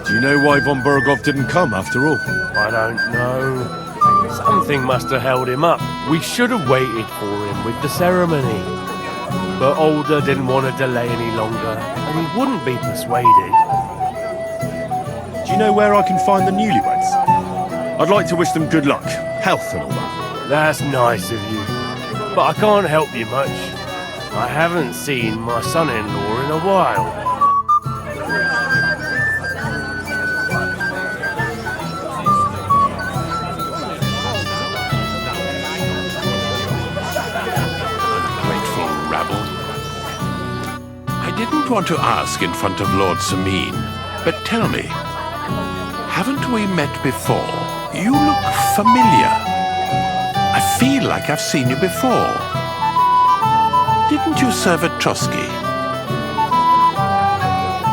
Do you know why von Berghoff didn't come after all? I don't know. Something must have held him up. We should have waited for him with the ceremony. But Older didn't want to delay any longer, and he wouldn't be persuaded. Do you know where I can find the newlyweds? I'd like to wish them good luck, health and all that. That's nice of you, but I can't help you much. I haven't seen my son-in-law in a while. I didn't want to ask in front of Lord Sameen, but tell me, haven't we met before? You look familiar. I feel like I've seen you before. Didn't you serve at Trotsky?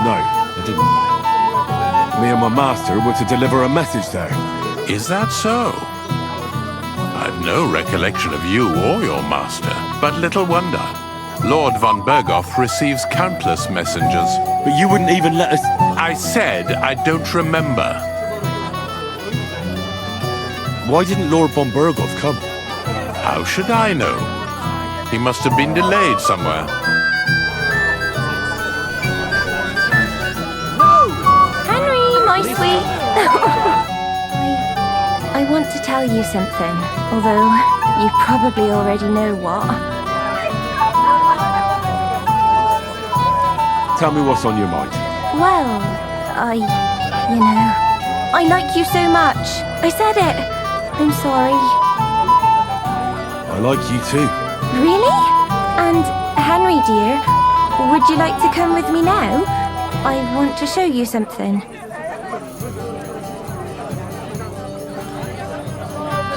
No, I didn't. Me and my master were to deliver a message there. Is that so? I've no recollection of you or your master, but little wonder. Lord von Berghoff receives countless messengers. But you wouldn't even let us... I said I don't remember. Why didn't Lord von Berghoff come? How should I know? He must have been delayed somewhere. Henry, my sweet. I want to tell you something, although you probably already know what. Tell me what's on your mind. Well, I like you so much. I said it. I'm sorry. I like you too. Really? And Henry, dear, would you like to come with me now? I want to show you something.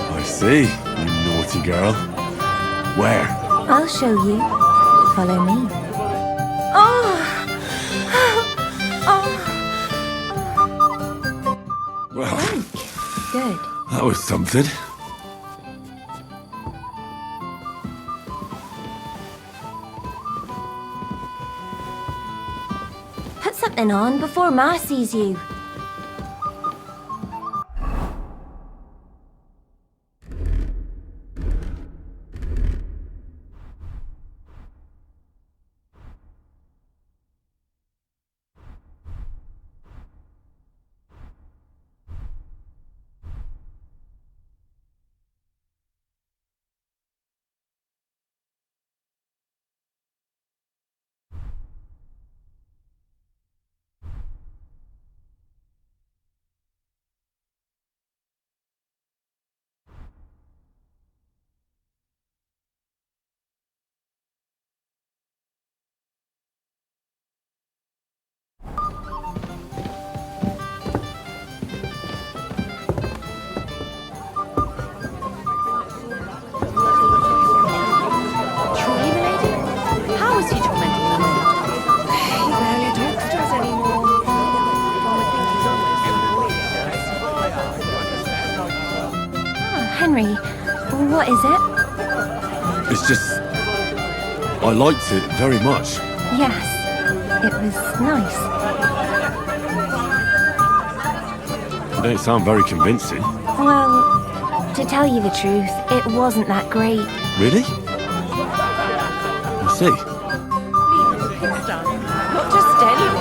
I see, you naughty girl. Where? I'll show you. Follow me. Oh! Well, Good. that was something. Put something on before Ma sees you. Henry, what is it? It's just... I liked it very much. Yes, it was nice. You don't sound very convincing. Well, to tell you the truth, it wasn't that great. Really? I see. Not just anyone.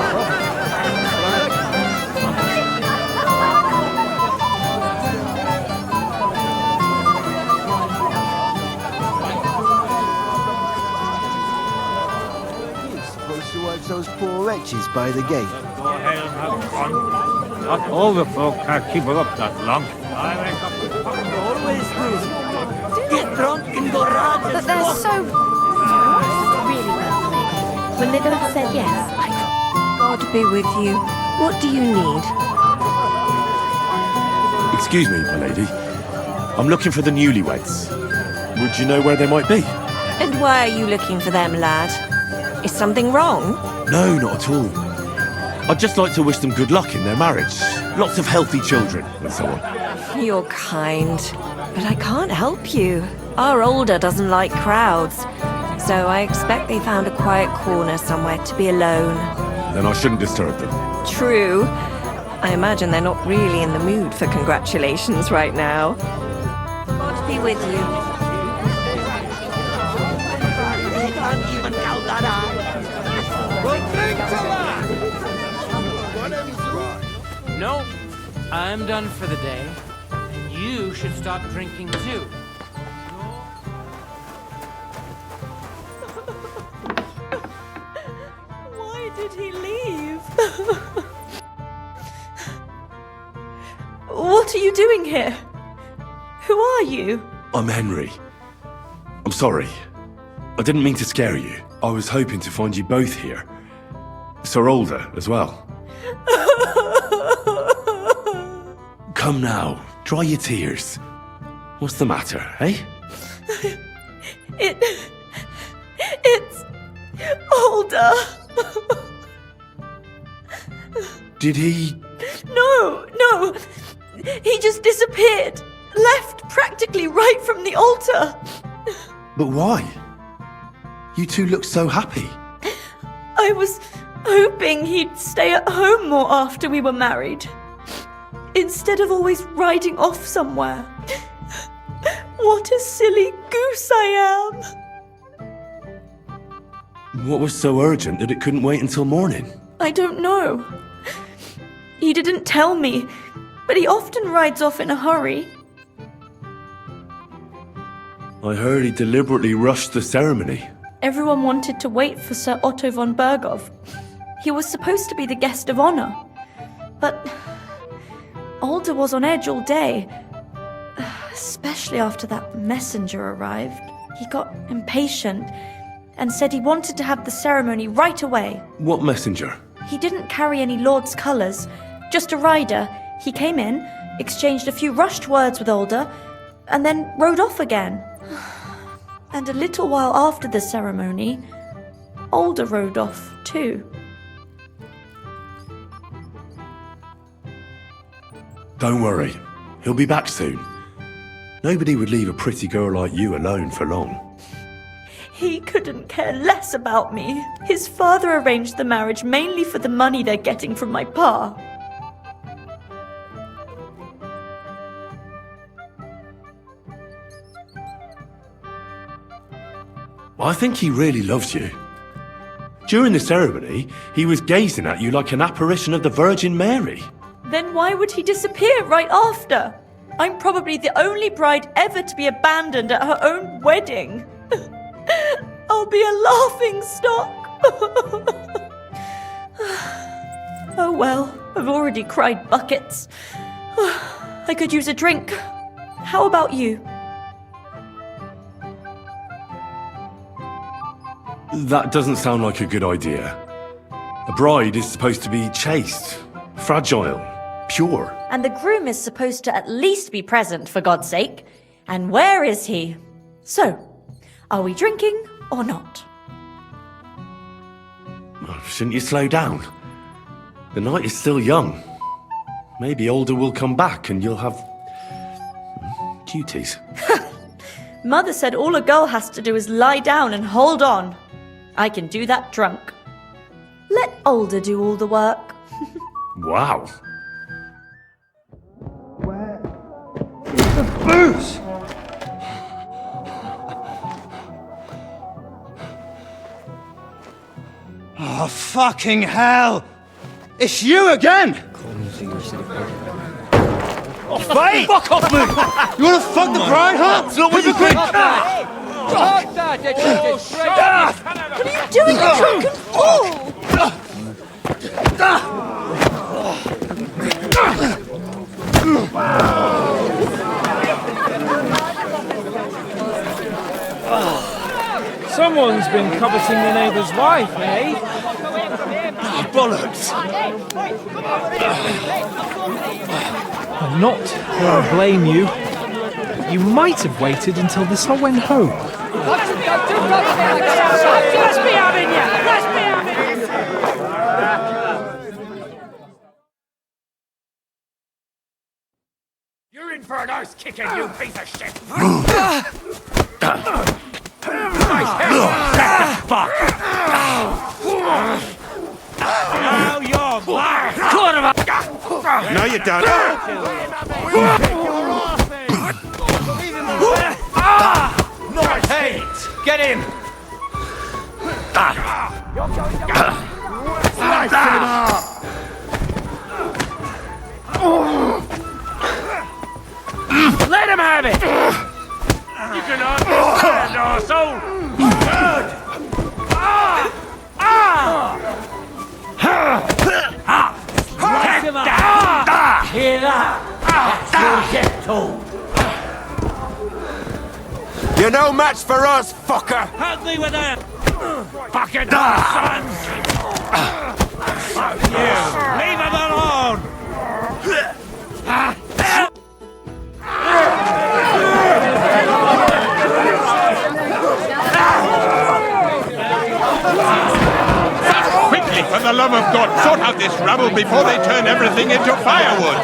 Those poor wretches by the gate. Go ahead and have fun. Not all the folk can't keep it up that long. I wake up with fun. Always do. Get drunk and go round. But they're so... really well, lady. When they both said yes, God be with you. What do you need? Excuse me, my lady. I'm looking for the newlyweds. Would you know where they might be? And why are you looking for them, lad? Is something wrong? No, not at all. I'd just like to wish them good luck in their marriage. Lots of healthy children, and so on. You're kind, but I can't help you. Our older doesn't like crowds, so I expect they found a quiet corner somewhere to be alone. Then I shouldn't disturb them. True. I imagine they're not really in the mood for congratulations right now. God be with you. No, I'm done for the day. You should stop drinking too. Why did he leave? What are you doing here? Who are you? I'm Henry. I'm sorry. I didn't mean to scare you. I was hoping to find you both here. Sir Alder as well. Come now, dry your tears. What's the matter, eh? It's Alder. Did he... No. He just disappeared. Left practically right from the altar. But why? You two look so happy. I was hoping he'd stay at home more after we were married. Instead of always riding off somewhere. What a silly goose I am. What was so urgent that it couldn't wait until morning? I don't know. He didn't tell me, but he often rides off in a hurry. I heard he deliberately rushed the ceremony. Everyone wanted to wait for Sir Otto von Berghoff. He was supposed to be the guest of honor. But Alder was on edge all day. Especially after that messenger arrived. He got impatient and said he wanted to have the ceremony right away. What messenger? He didn't carry any lord's colours, just a rider. He came in, exchanged a few rushed words with Alder, and then rode off again. And a little while after the ceremony, Alder rode off too. Don't worry, he'll be back soon. Nobody would leave a pretty girl like you alone for long. He couldn't care less about me. His father arranged the marriage mainly for the money they're getting from my pa. I think he really loves you. During the ceremony, he was gazing at you like an apparition of the Virgin Mary. Then why would he disappear right after? I'm probably the only bride ever to be abandoned at her own wedding. I'll be a laughing stock. Oh well, I've already cried buckets. I could use a drink. How about you? That doesn't sound like a good idea. A bride is supposed to be chaste, fragile, pure. And the groom is supposed to at least be present, for God's sake. And where is he? So, are we drinking or not? Oh, shouldn't you slow down? The night is still young. Maybe Alder will come back and you'll have... duties. Mother said all a girl has to do is lie down and hold on. I can do that drunk. Let Alder do all the work. Wow. Booze! Oh, fucking hell! It's you again! Oh, mate! Fuck off, Luke! You wanna fuck the bride, huh? It's not what you think! What are you doing, you drunken fool? Someone's been coveting the neighbour's wife, eh? Bollocks! I'm not going to blame you. You might have waited until this lot went home. Just be having you! in for a nice kicking, you piece of shit! Now you're mine! No, you don't. Hey, get in! Let him have it! You can understand, arsehole! Hear that? That's your get told. You're no match for us, fucker! Help me with that! Fucking sons! Fuck you! Leave him alone! Quickly, for the love of God, sort out this rabble before they turn everything into firewood!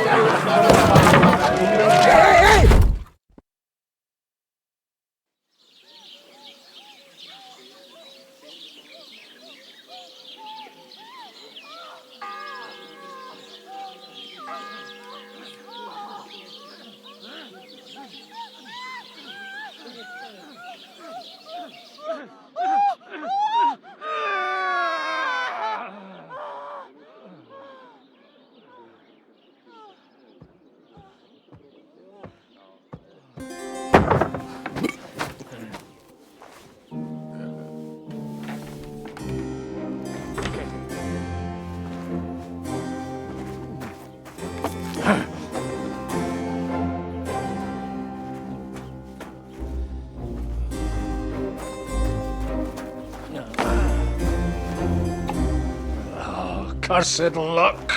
Cursed luck.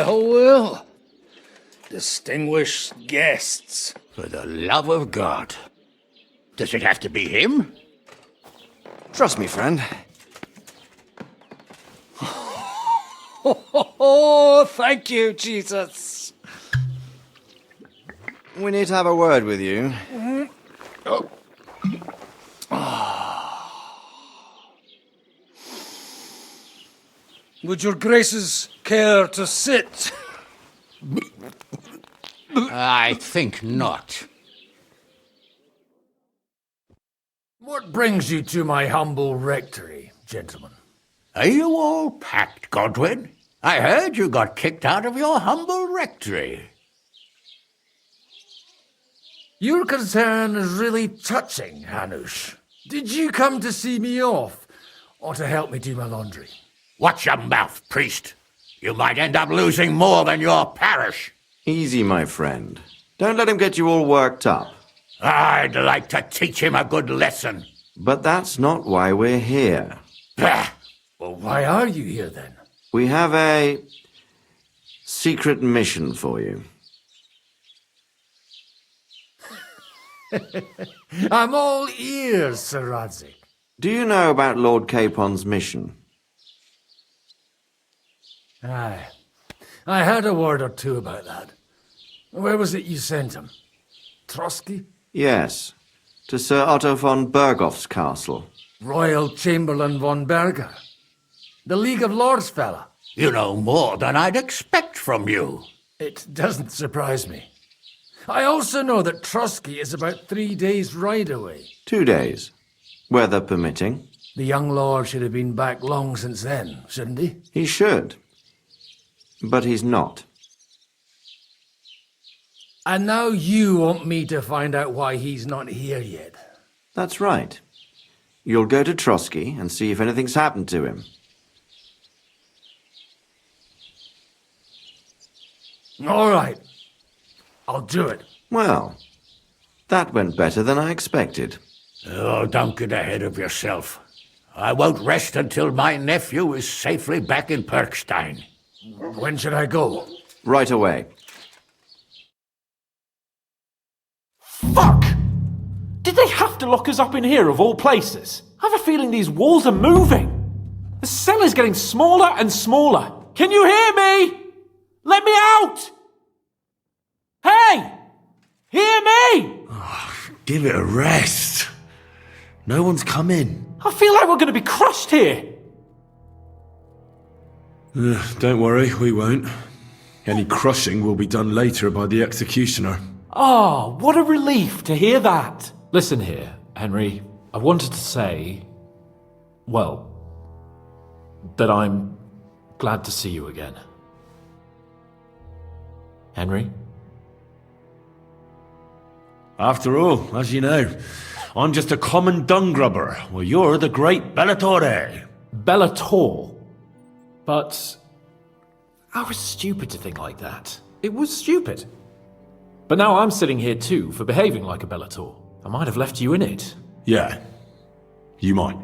Well. Distinguished guests. For the love of God. Does it have to be him? Trust me, friend. Oh, thank you, Jesus. We need to have a word with you. Would your graces care to sit? I think not. What brings you to my humble rectory, gentlemen? Are you all packed, Godwin? I heard you got kicked out of your humble rectory. Your concern is really touching, Hanush. Did you come to see me off, or to help me do my laundry? Watch your mouth, priest. You might end up losing more than your parish. Easy, my friend. Don't let him get you all worked up. I'd like to teach him a good lesson. But that's not why we're here. Bah! Well, why are you here, then? We have a secret mission for you. I'm all ears, Sir Radzik. Do you know about Lord Capon's mission? Aye. I heard a word or two about that. Where was it you sent him? Trotsky? Yes, to Sir Otto von Bergoff's castle. Royal Chamberlain von Berger? The League of Lords fella? You know more than I'd expect from you. It doesn't surprise me. I also know that Trotsky is about 3 days' ride away. 2 days, weather permitting. The young lord should have been back long since then, shouldn't he? He should. But he's not. And now you want me to find out why he's not here yet. That's right. You'll go to Trotsky and see if anything's happened to him. All right. I'll do it. Well, that went better than I expected. Oh, don't get ahead of yourself. I won't rest until my nephew is safely back in Perkstein. When should I go? Right away. Fuck! Did they have to lock us up in here of all places? I have a feeling these walls are moving. The cell is getting smaller and smaller. Can you hear me? Let me out! Hey! Hear me! Give it a rest. No one's come in. I feel like we're going to be crushed here. Don't worry, we won't. Any crushing will be done later by the executioner. Oh, what a relief to hear that. Listen here, Henry. I wanted to say, well, that I'm glad to see you again. Henry? After all, as you know, I'm just a common dung grubber, while you're the great Bellatore. Bellator. But I was stupid to think like that. It was stupid. But now I'm sitting here too for behaving like a Bellator. I might have left you in it. Yeah, you might.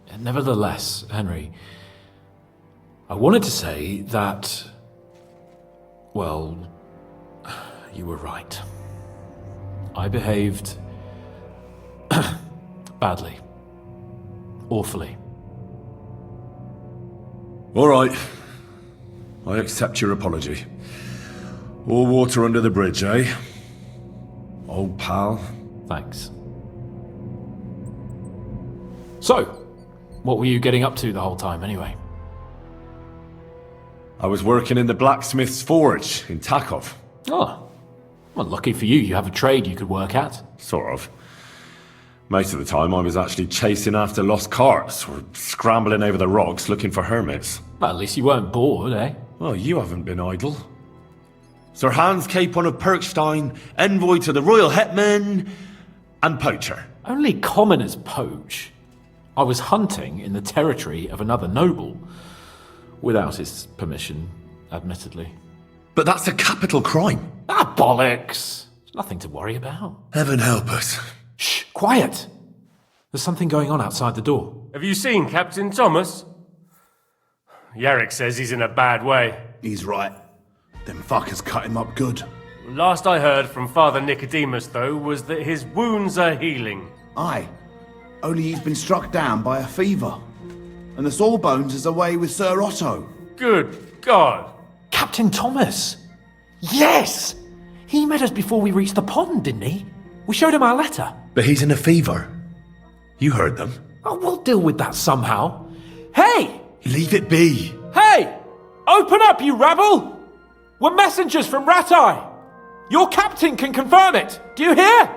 And nevertheless, Henry, I wanted to say that, well, you were right. I behaved badly. Awfully. All right. I accept your apology. All water under the bridge, eh? Old pal. Thanks. So, what were you getting up to the whole time anyway? I was working in the blacksmith's forge in Takov. Oh, well, lucky for you, you have a trade you could work at. Sort of. Most of the time I was actually chasing after lost carts or scrambling over the rocks looking for hermits. Well, at least you weren't bored, eh? Well, you haven't been idle. Sir Hans Capon of Perkstein, envoy to the royal hetman, and poacher. Only commoners poach. I was hunting in the territory of another noble. Without his permission, admittedly. But that's a capital crime. Ah, bollocks! There's nothing to worry about. Heaven help us. Shh, quiet! There's something going on outside the door. Have you seen Captain Thomas? Yarrick says he's in a bad way. He's right. Them fuckers cut him up good. Last I heard from Father Nicodemus, though, was that his wounds are healing. Aye. Only he's been struck down by a fever. And the Sawbones is away with Sir Otto. Good God! Captain Thomas! Yes! He met us before we reached the pond, didn't he? We showed him our letter. But he's in a fever. You heard them. Oh, we'll deal with that somehow. Hey! Leave it be. Hey! Open up, you rabble! We're messengers from Ratai! Your captain can confirm it! Do you hear?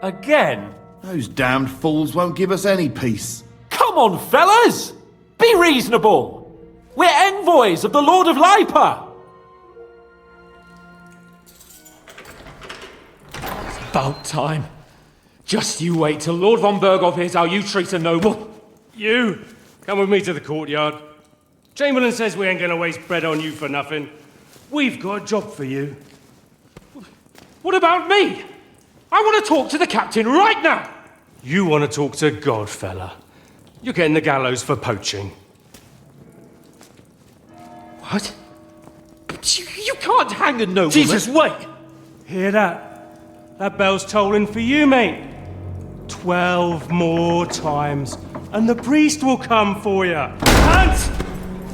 Again? Those damned fools won't give us any peace. Come on, fellas! Be reasonable! We're envoys of the Lord of Lipa! About time. Just you wait till Lord von Berghoff hears how you treat a noble. You! Come with me to the courtyard. Chamberlain says we ain't gonna waste bread on you for nothing. We've got a job for you. What about me? I want to talk to the captain right now! You want to talk to God, fella. You're getting the gallows for poaching. What? You can't hang a nobleman. Jesus, wait! Hear that? That bell's tolling for you, mate. 12 more times, and the priest will come for you. Hans!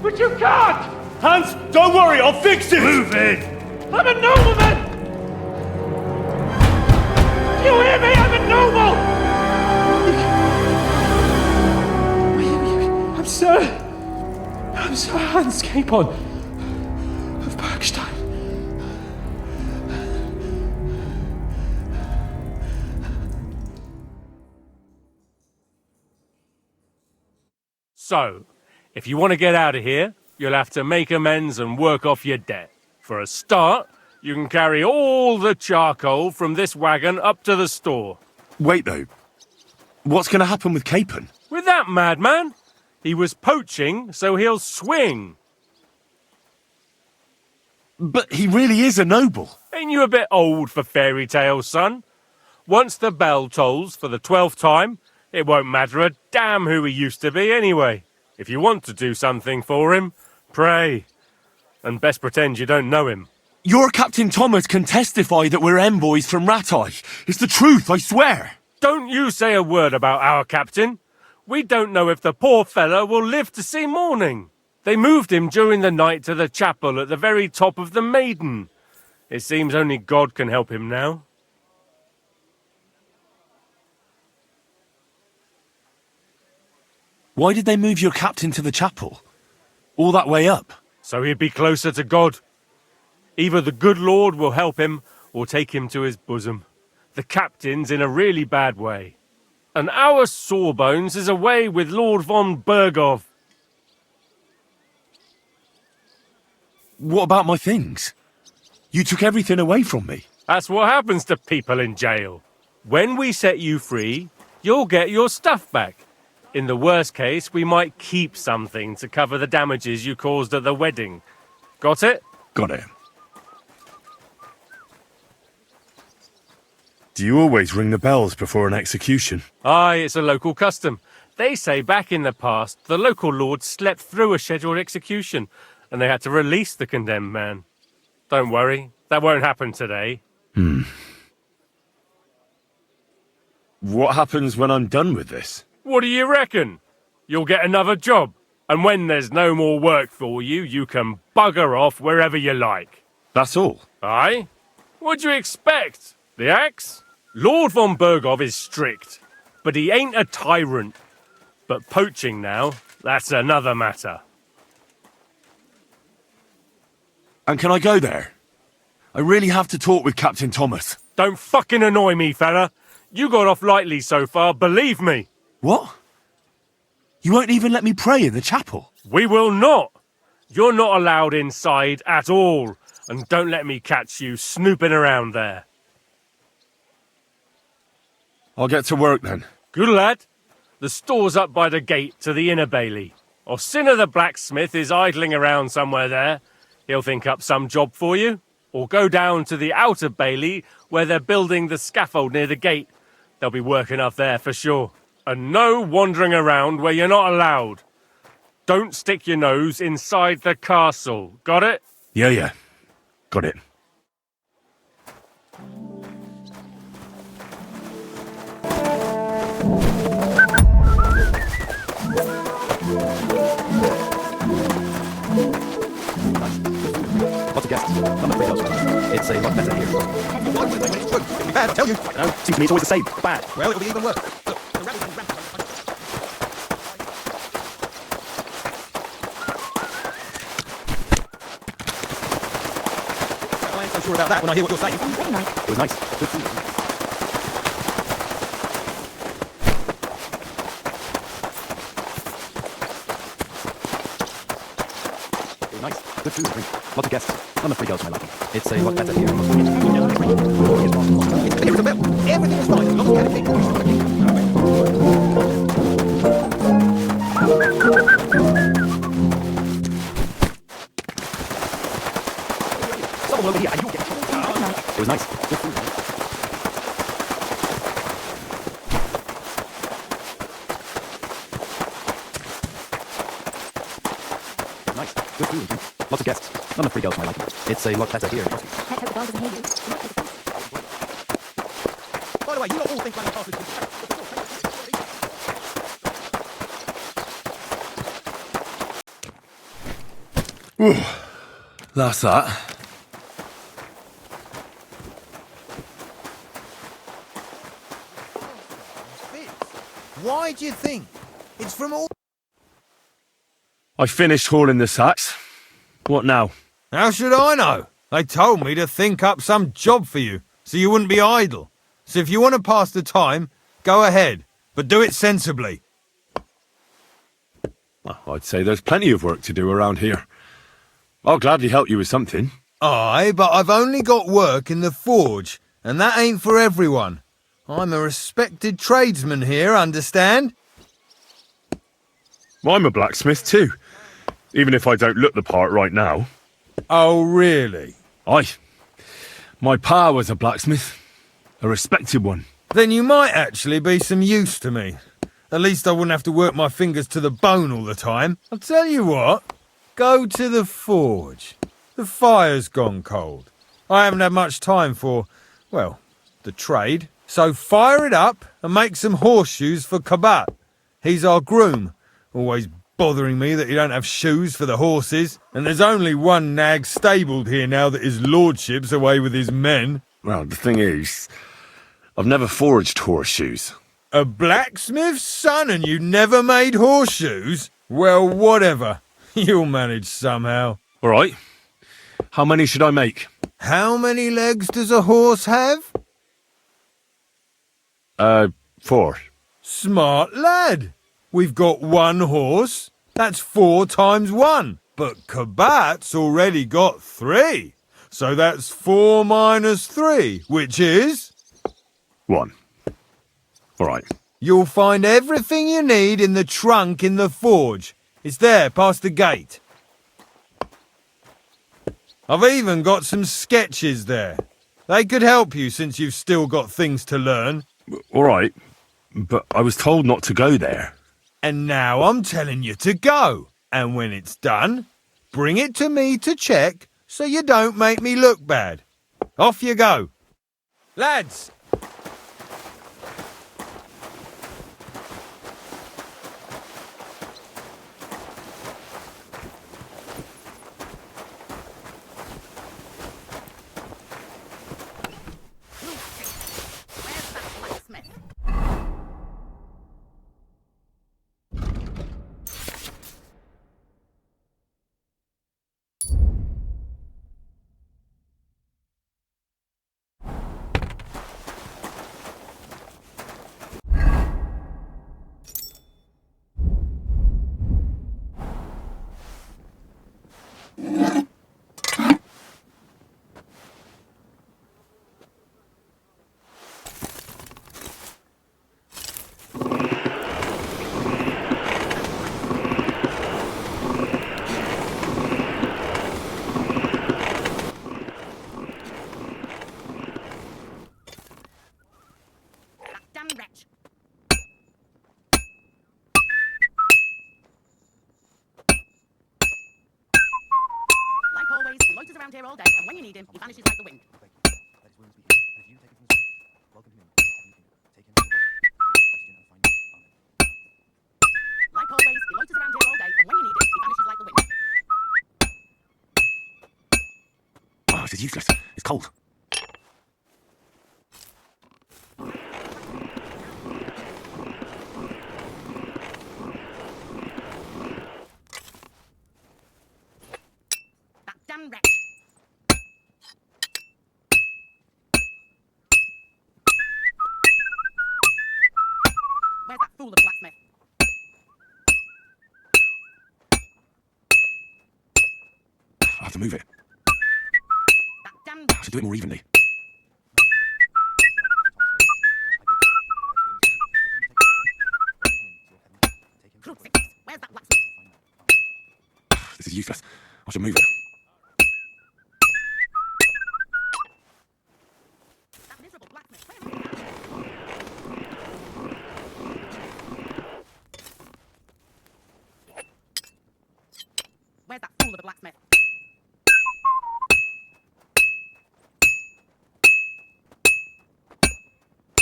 But you can't! Hans, don't worry, I'll fix it! Move it! I'm a nobleman! Do you hear me? I'm a noble! I'm Sir Hans Capon of Bergstein. So, if you want to get out of here, you'll have to make amends and work off your debt. For a start, you can carry all the charcoal from this wagon up to the store. Wait, though. What's going to happen with Capon? With that madman? He was poaching, so he'll swing. But he really is a noble. Ain't you a bit old for fairy tales, son? Once the bell tolls for the 12th time, it won't matter a damn who he used to be anyway. If you want to do something for him, pray. And best pretend you don't know him. Your Captain Thomas can testify that we're envoys from Ratai. It's the truth, I swear. Don't you say a word about our captain. We don't know if the poor fellow will live to see morning. They moved him during the night to the chapel at the very top of the Maiden. It seems only God can help him now. Why did they move your captain to the chapel? All that way up? So he'd be closer to God. Either the good Lord will help him or take him to his bosom. The captain's in a really bad way. And our Sawbones is away with Lord von Bergov. What about my things? You took everything away from me. That's what happens to people in jail. When we set you free, you'll get your stuff back. In the worst case, we might keep something to cover the damages you caused at the wedding. Got it? Got it. Do you always ring the bells before an execution? Aye, it's a local custom. They say back in the past, the local lord slept through a scheduled execution, and they had to release the condemned man. Don't worry, that won't happen today. What happens when I'm done with this? What do you reckon? You'll get another job, and when there's no more work for you, you can bugger off wherever you like. That's all? Aye? What'd you expect? The axe? Lord von Bergov is strict, but he ain't a tyrant. But poaching now, that's another matter. And can I go there? I really have to talk with Captain Thomas. Don't fucking annoy me, fella. You got off lightly so far, believe me. What? You won't even let me pray in the chapel? We will not. You're not allowed inside at all. And don't let me catch you snooping around there. I'll get to work then. Good lad. The store's up by the gate to the inner bailey. Orsina the blacksmith is idling around somewhere there. He'll think up some job for you. Or go down to the outer bailey where they're building the scaffold near the gate. They'll be working up there for sure. And no wandering around where you're not allowed. Don't stick your nose inside the castle. Got it? Yeah. Got it. Lots of guests. None of the It's a lot better here. Why would it when it's good? It'll be bad, I tell you. No, seems to me it's always the same. Bad. Well, it'll be even worse. Look, the rabbits and rampants. I ain't so sure about that when I hear what you're saying. It was nice. Good food. Nice. Good food. Lots of guests. None of the girls my liking. It's a lot better here. It was a bit. Everything is fine. Lots of everything. Someone over here and you'll get it. It was nice. Good food. Nice. Good food. Lots of guests. None of the girls my liking. It's a lot better here. Let's hope the dog doesn't hear you. By the way, you not all think running past That's that. Why do you think? It's from all... I finished hauling the sacks. What now? How should I know? They told me to think up some job for you, so you wouldn't be idle. So if you want to pass the time, go ahead, but do it sensibly. Well, I'd say there's plenty of work to do around here. I'll gladly help you with something. Aye, but I've only got work in the forge, and that ain't for everyone. I'm a respected tradesman here, understand? I'm a blacksmith too, even if I don't look the part right now. Oh, really? Aye. My pa was a blacksmith, a respected one. Then you might actually be some use to me. At least I wouldn't have to work my fingers to the bone all the time. I'll tell you what, go to the forge. The fire's gone cold. I haven't had much time for, well, the trade. So fire it up and make some horseshoes for Kabat. He's our groom, always bothering me that he don't have shoes for the horses. And there's only one nag stabled here now that his lordship's away with his men. Well, the thing is, I've never forged horseshoes. A blacksmith's son and you never made horseshoes? Well, whatever. You'll manage somehow. All right. How many should I make? How many legs does a horse have? 4. Smart lad. We've got one horse. That's 4 times 1. But Kabat's already got 3. So that's 4 minus 3, which is... 1. All right. You'll find everything you need in the trunk in the forge. It's there, past the gate. I've even got some sketches there. They could help you since you've still got things to learn. All right, but I was told not to go there. And now I'm telling you to go. And when it's done, bring it to me to check so you don't make me look bad. Off you go. Lads! He loiters around here all day, and when you need him, he vanishes like the wind. Like always, he loiters around here all day, and when you need him, he vanishes like the wind. Oh, this is useless. It's cold. That damn wretch. Where's that fool of a blacksmith? I have to move it. That damn I wretch. should do it more evenly. Crucifix. Where's that blacksmith? This is useless. I should move it. That miserable blacksmith. Where is he now? Where's that fool of a blacksmith?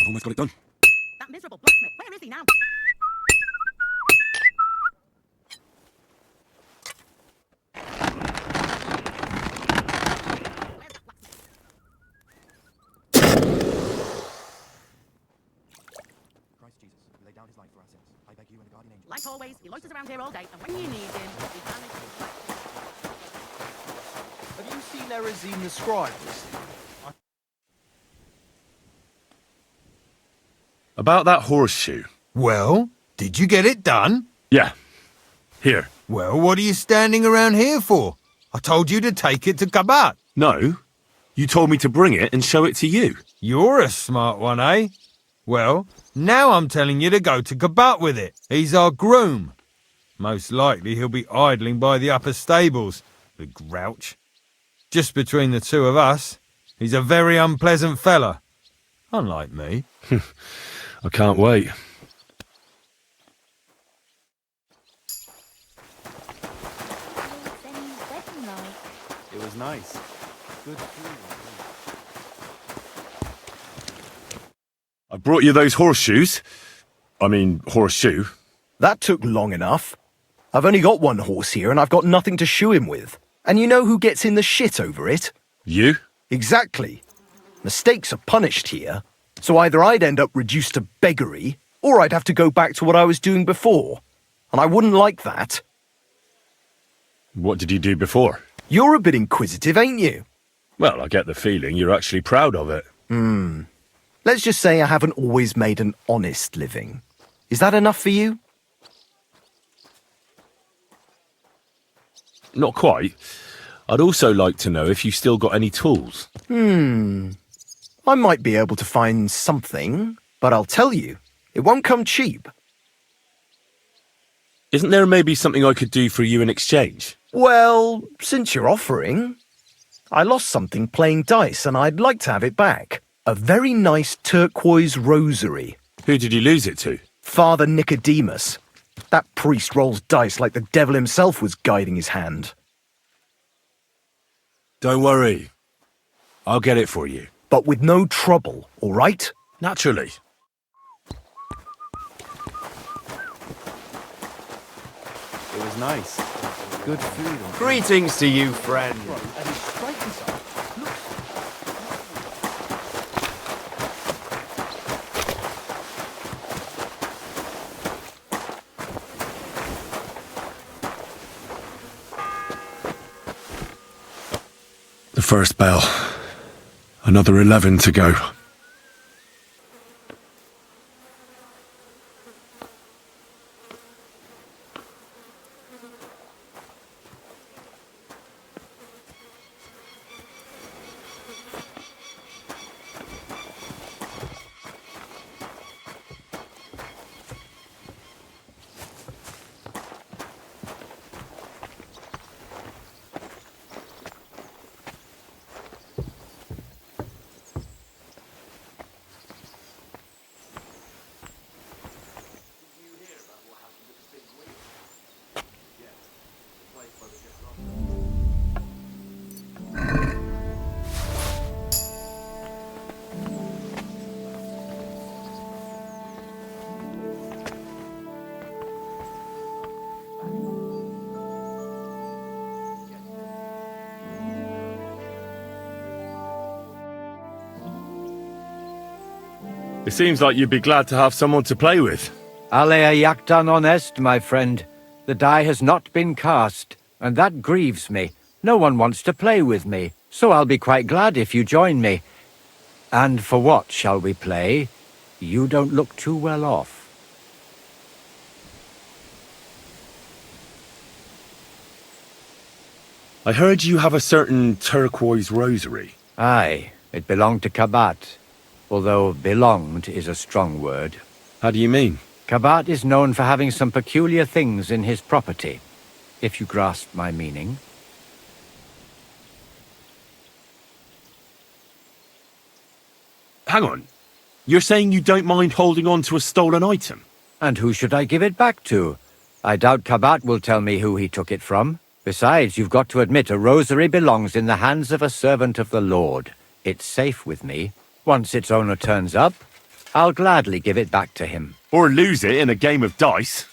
I've almost got it done. That miserable blacksmith. Where is he now? Where's that blacksmith? Christ Jesus, he laid down his life for our sins. I beg you and the guardian angel. Like always, he loiters around here all day, and when you need him, he vanishes like... Have you seen Erezine the scribe recently? About that horseshoe. Well, did you get it done? Yeah. Here. Well, what are you standing around here for? I told you to take it to Kabat. No. You told me to bring it and show it to you. You're a smart one, eh? Well, now I'm telling you to go to Kabat with it. He's our groom. Most likely he'll be idling by the upper stables, the grouch. Just between the two of us, he's a very unpleasant fella. Unlike me. I can't wait. What was any wedding like? It was nice. Good food. brought you those horseshoes. I mean, horseshoe. That took long enough. I've only got one horse here and I've got nothing to shoe him with. And you know who gets in the shit over it? You? Exactly. Mistakes are punished here, so either I'd end up reduced to beggary, or I'd have to go back to what I was doing before. And I wouldn't like that. What did you do before? You're a bit inquisitive, ain't you? Well, I get the feeling you're actually proud of it. Let's just say I haven't always made an honest living. Is that enough for you? Not quite. I'd also like to know if you still got any tools. I might be able to find something, but I'll tell you, it won't come cheap. Isn't there maybe something I could do for you in exchange? Well, since you're offering, I lost something playing dice and I'd like to have it back. A very nice turquoise rosary. Who did you lose it to? Father Nicodemus. That priest rolls dice like the devil himself was guiding his hand. Don't worry. I'll get it for you. But with no trouble, all right? Naturally. It was nice. Good food. Greetings to you, friend. The first bell. Another 11 to go. It seems like you'd be glad to have someone to play with. Alea jactan honest, my friend. The die has not been cast, and that grieves me. No one wants to play with me, so I'll be quite glad if you join me. And for what shall we play? You don't look too well off. I heard you have a certain turquoise rosary. Aye, it belonged to Kabat. Although belonged is a strong word. How do you mean? Kabat is known for having some peculiar things in his property, if you grasp my meaning. Hang on. You're saying you don't mind holding on to a stolen item? And who should I give it back to? I doubt Kabat will tell me who he took it from. Besides, you've got to admit a rosary belongs in the hands of a servant of the Lord. It's safe with me. Once its owner turns up, I'll gladly give it back to him. Or lose it in a game of dice.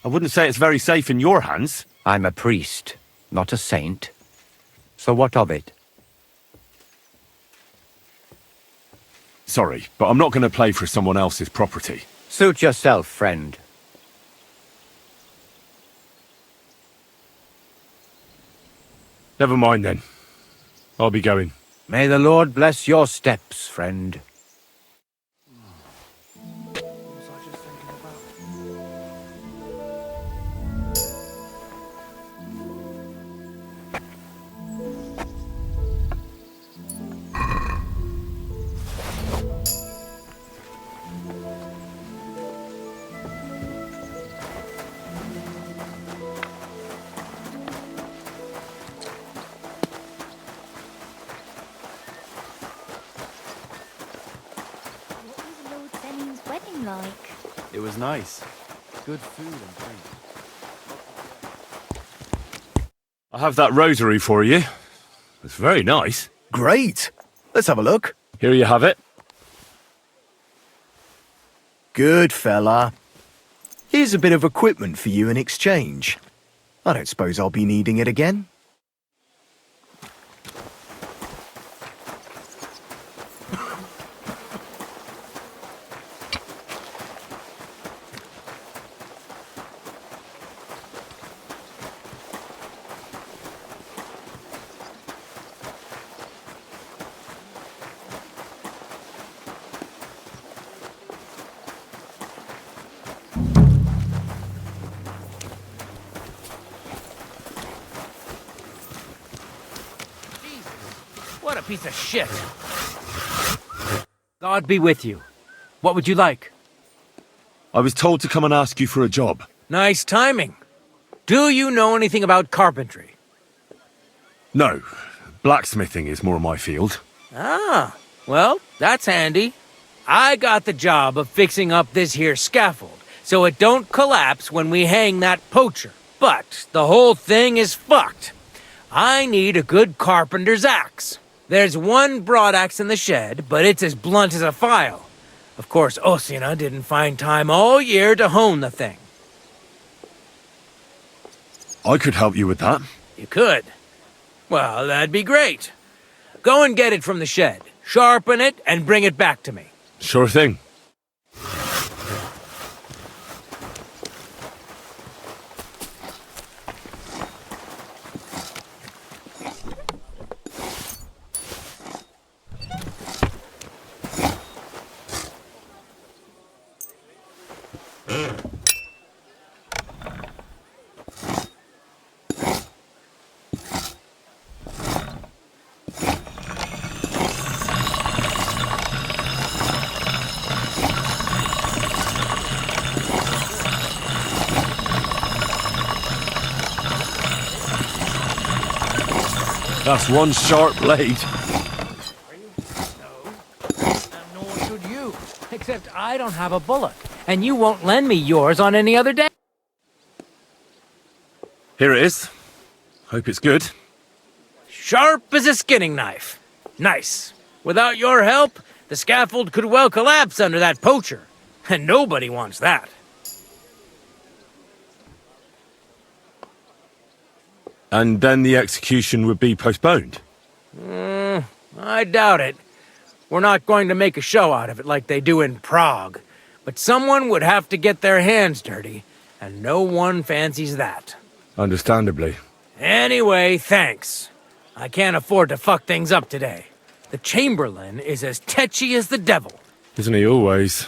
I wouldn't say it's very safe in your hands. I'm a priest, not a saint. So what of it? Sorry, but I'm not going to play for someone else's property. Suit yourself, friend. Never mind then. I'll be going. May the Lord bless your steps, friend. It was nice. Good food and drink. I have that rosary for you. It's very nice. Great. Let's have a look. Here you have it. Good fella. Here's a bit of equipment for you in exchange. I don't suppose I'll be needing it again. What a piece of shit. God be with you. What would you like? I was told to come and ask you for a job. Nice timing. Do you know anything about carpentry? No, blacksmithing is more my field. Ah, well, that's handy. I got the job of fixing up this here scaffold, so it don't collapse when we hang that poacher. But the whole thing is fucked. I need a good carpenter's axe. There's one broadaxe in the shed, but it's as blunt as a file. Of course, Osina didn't find time all year to hone the thing. I could help you with that. You could? Well, that'd be great. Go and get it from the shed, sharpen it, and bring it back to me. Sure thing. That's one sharp blade. Nor should you. Except I don't have a bullet, and you won't lend me yours on any other day. Here it is. Hope it's good. Sharp as a skinning knife. Nice. Without your help, the scaffold could well collapse under that poacher. And nobody wants that. And then the execution would be postponed? I doubt it. We're not going to make a show out of it like they do in Prague. But someone would have to get their hands dirty, and no one fancies that. Understandably. Anyway, thanks. I can't afford to fuck things up today. The Chamberlain is as tetchy as the devil. Isn't he always?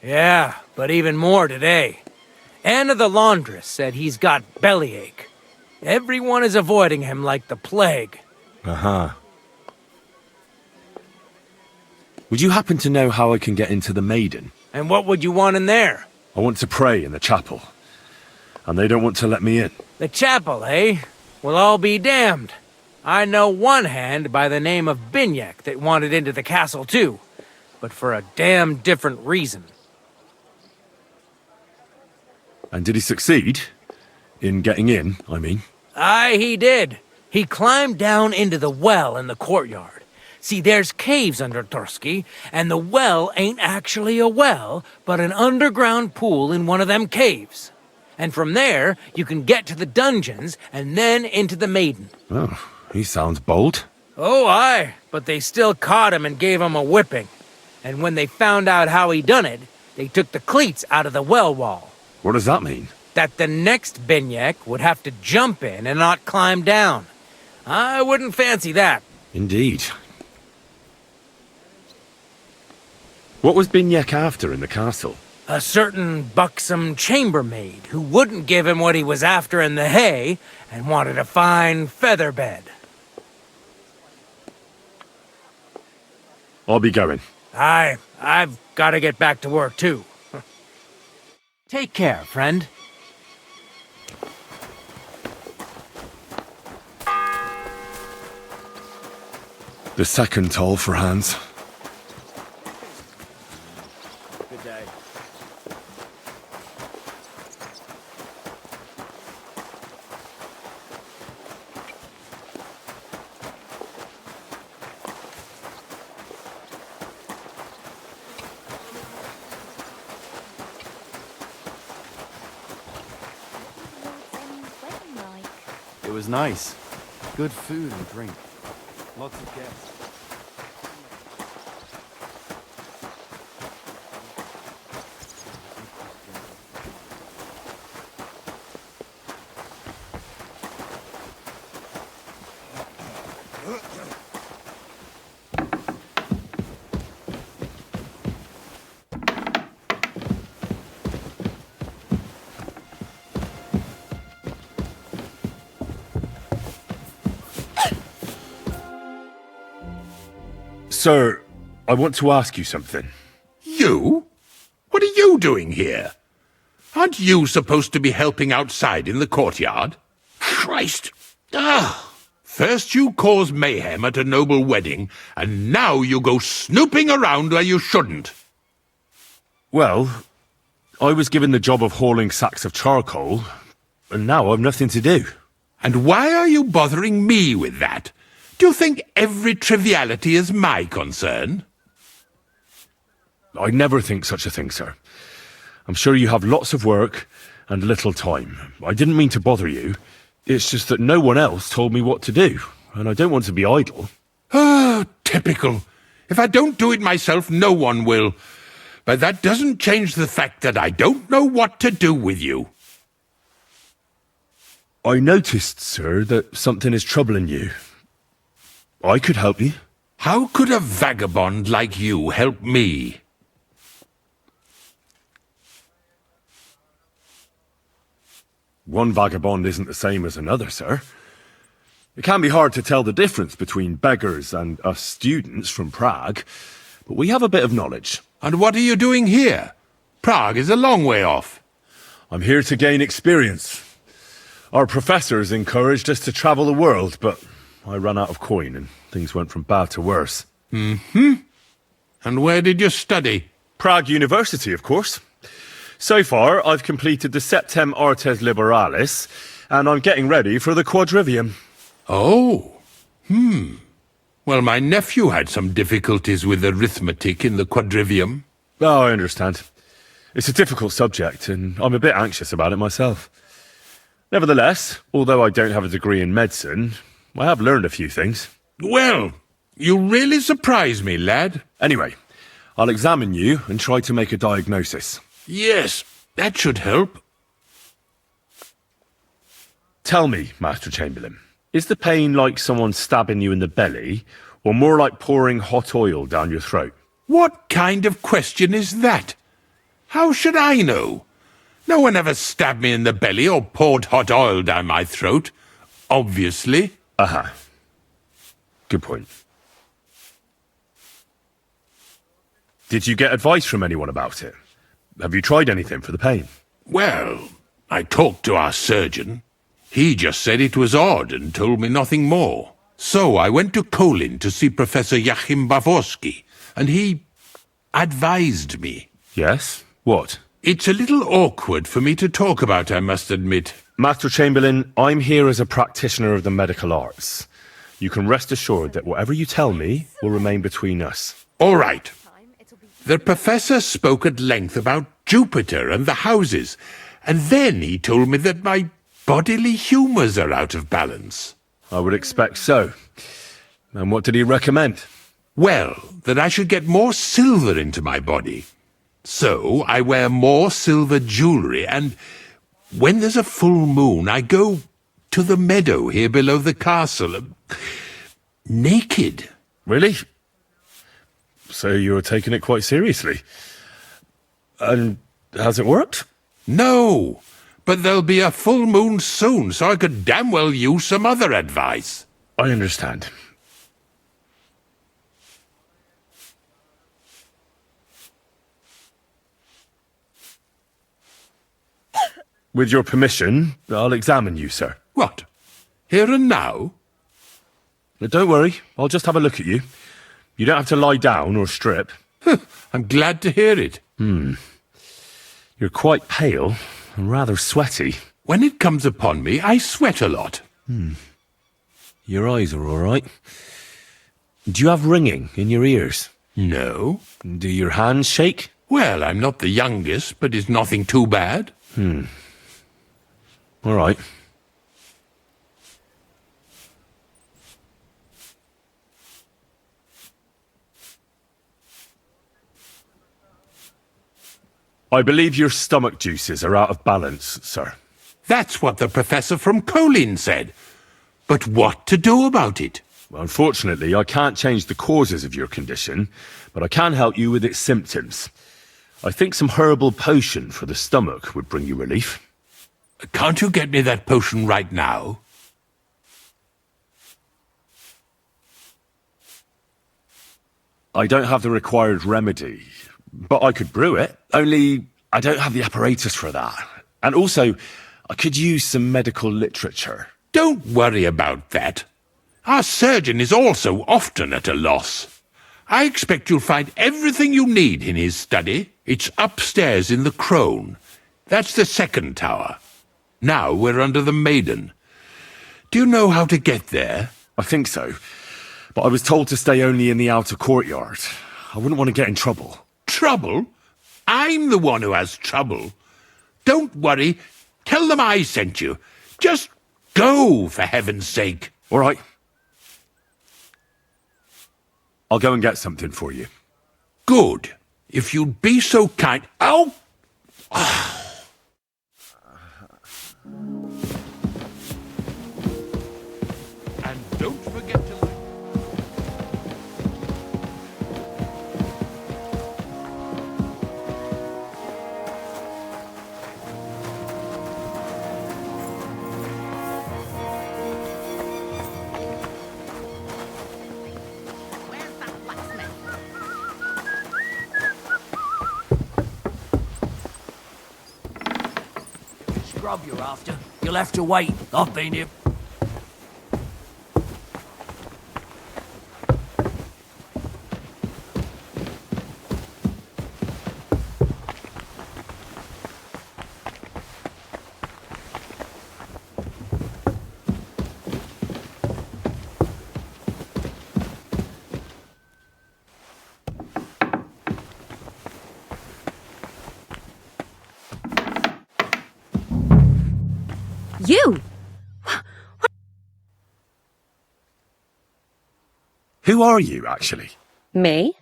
Yeah, but even more today. Anna the laundress said he's got bellyache. Everyone is avoiding him like the plague. Uh-huh. Would you happen to know how I can get into the Maiden? And what would you want in there? I want to pray in the chapel. And they don't want to let me in. The chapel, eh? Well, I'll be damned. I know one hand by the name of Binyek that wanted into the castle too. But for a damn different reason. And did he succeed? In getting in, I mean. Aye, he did. He climbed down into the well in the courtyard. See, there's caves under Torsky, and the well ain't actually a well, but an underground pool in one of them caves. And from there, you can get to the dungeons, and then into the Maiden. Oh, he sounds bold. Oh, aye, but they still caught him and gave him a whipping. And when they found out how he done it, they took the cleats out of the well wall. What does that mean? That the next Binyek would have to jump in and not climb down. I wouldn't fancy that. Indeed. What was Binyek after in the castle? A certain buxom chambermaid who wouldn't give him what he was after in the hay and wanted a fine feather bed. I'll be going. I've got to get back to work too. Take care, friend. The second toll for Hans. Good day. It was nice. Good food and drink. Lots of guests. Sir, I want to ask you something. You? What are you doing here? Aren't you supposed to be helping outside in the courtyard? Christ! First you cause mayhem at a noble wedding, and now you go snooping around where you shouldn't. Well, I was given the job of hauling sacks of charcoal, and now I've nothing to do. And why are you bothering me with that? Do you think every triviality is my concern? I never think such a thing, sir. I'm sure you have lots of work and little time. I didn't mean to bother you. It's just that no one else told me what to do, and I don't want to be idle. Oh, typical. If I don't do it myself, no one will. But that doesn't change the fact that I don't know what to do with you. I noticed, sir, that something is troubling you. I could help you. How could a vagabond like you help me? One vagabond isn't the same as another, sir. It can be hard to tell the difference between beggars and us students from Prague, but we have a bit of knowledge. And what are you doing here? Prague is a long way off. I'm here to gain experience. Our professors encouraged us to travel the world, but I ran out of coin and things went from bad to worse. Mm-hmm. And where did you study? Prague University, of course. So far, I've completed the Septem Artes Liberalis, and I'm getting ready for the Quadrivium. Oh. Well, my nephew had some difficulties with arithmetic in the Quadrivium. Oh, I understand. It's a difficult subject, and I'm a bit anxious about it myself. Nevertheless, although I don't have a degree in medicine, I have learned a few things. Well, you really surprise me, lad. Anyway, I'll examine you and try to make a diagnosis. Yes, that should help. Tell me, Master Chamberlain, is the pain like someone stabbing you in the belly, or more like pouring hot oil down your throat? What kind of question is that? How should I know? No one ever stabbed me in the belly or poured hot oil down my throat. Obviously. Aha. Good point. Did you get advice from anyone about it? Have you tried anything for the pain? Well, I talked to our surgeon. He just said it was odd and told me nothing more. So I went to Kolin to see Professor Joachim Bavorsky, and he advised me. Yes? What? It's a little awkward for me to talk about, I must admit. Master Chamberlain, I'm here as a practitioner of the medical arts. You can rest assured that whatever you tell me will remain between us. All right. The professor spoke at length about Jupiter and the houses, and then he told me that my bodily humours are out of balance. I would expect so. And what did he recommend? Well, that I should get more silver into my body. So I wear more silver jewellery, and when there's a full moon, I go to the meadow here below the castle, naked. Really? So you're taking it quite seriously. And has it worked? No, but there'll be a full moon soon, so I could damn well use some other advice. I understand. With your permission, I'll examine you, sir. What? Here and now? Don't worry, I'll just have a look at you. You don't have to lie down or strip. I'm glad to hear it. You're quite pale and rather sweaty. When it comes upon me, I sweat a lot. Your eyes are all right. Do you have ringing in your ears? No. Do your hands shake? Well, I'm not the youngest, but it's nothing too bad. All right. I believe your stomach juices are out of balance, sir. That's what the professor from Colin said. But what to do about it? Well, unfortunately, I can't change the causes of your condition, but I can help you with its symptoms. I think some herbal potion for the stomach would bring you relief. Can't you get me that potion right now? I don't have the required remedy, but I could brew it. Only I don't have the apparatus for that. And also, I could use some medical literature. Don't worry about that. Our surgeon is also often at a loss. I expect you'll find everything you need in his study. It's upstairs in the Crone. That's the second tower. Now we're under the Maiden. Do you know how to get there? I think so. But I was told to stay only in the outer courtyard. I wouldn't want to get in trouble. Trouble? I'm the one who has trouble. Don't worry. Tell them I sent you. Just go, for heaven's sake. All right. I'll go and get something for you. Good. If you'd be so kind... Ow! And don't forget to... Where's that blacksmith? Scrub you're after. You'll have to wait. I've been here. You! Who are you, actually? Me?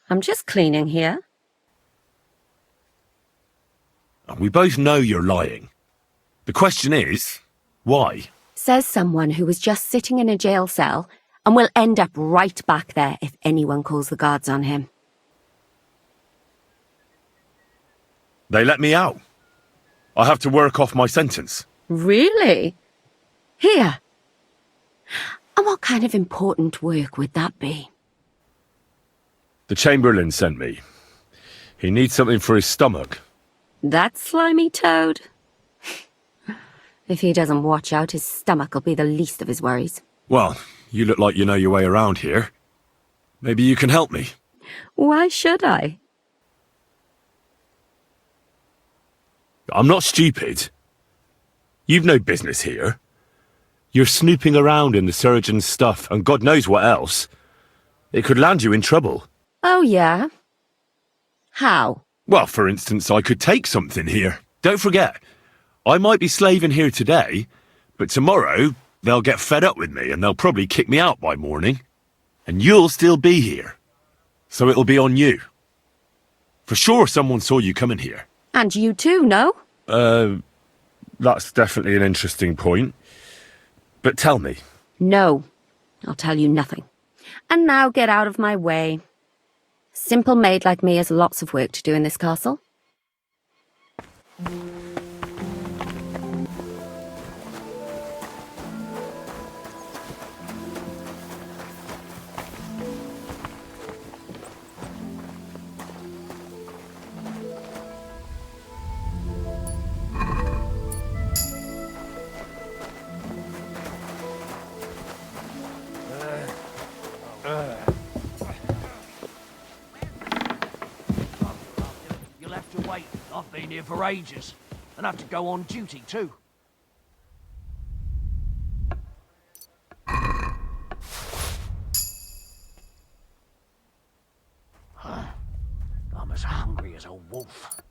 I'm just cleaning here. We both know you're lying. The question is, why? Says someone who was just sitting in a jail cell and will end up right back there if anyone calls the guards on him. They let me out. I have to work off my sentence. Really? Here. And what kind of important work would that be? The Chamberlain sent me. He needs something for his stomach. That slimy toad? If he doesn't watch out, his stomach will be the least of his worries. Well, you look like you know your way around here. Maybe you can help me. Why should I? I'm not stupid. You've no business here. You're snooping around in the surgeon's stuff and God knows what else. It could land you in trouble. Oh, yeah? How? Well, for instance, I could take something here. Don't forget, I might be slaving here today, but tomorrow they'll get fed up with me and they'll probably kick me out by morning. And you'll still be here. So it'll be on you. For sure someone saw you coming here. And you too, no? That's definitely an interesting point. But tell me. No, I'll tell you nothing. And now get out of my way. Simple maid like me has lots of work to do in this castle. You'll have to wait. I've been here for ages. And have to go on duty too. I'm as hungry as a wolf.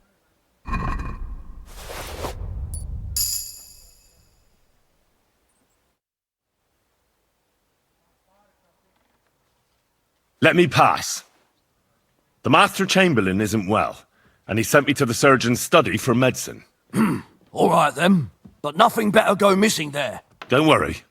Let me pass. The Master Chamberlain isn't well, and he sent me to the surgeon's study for medicine. All right then, but nothing better go missing there. Don't worry.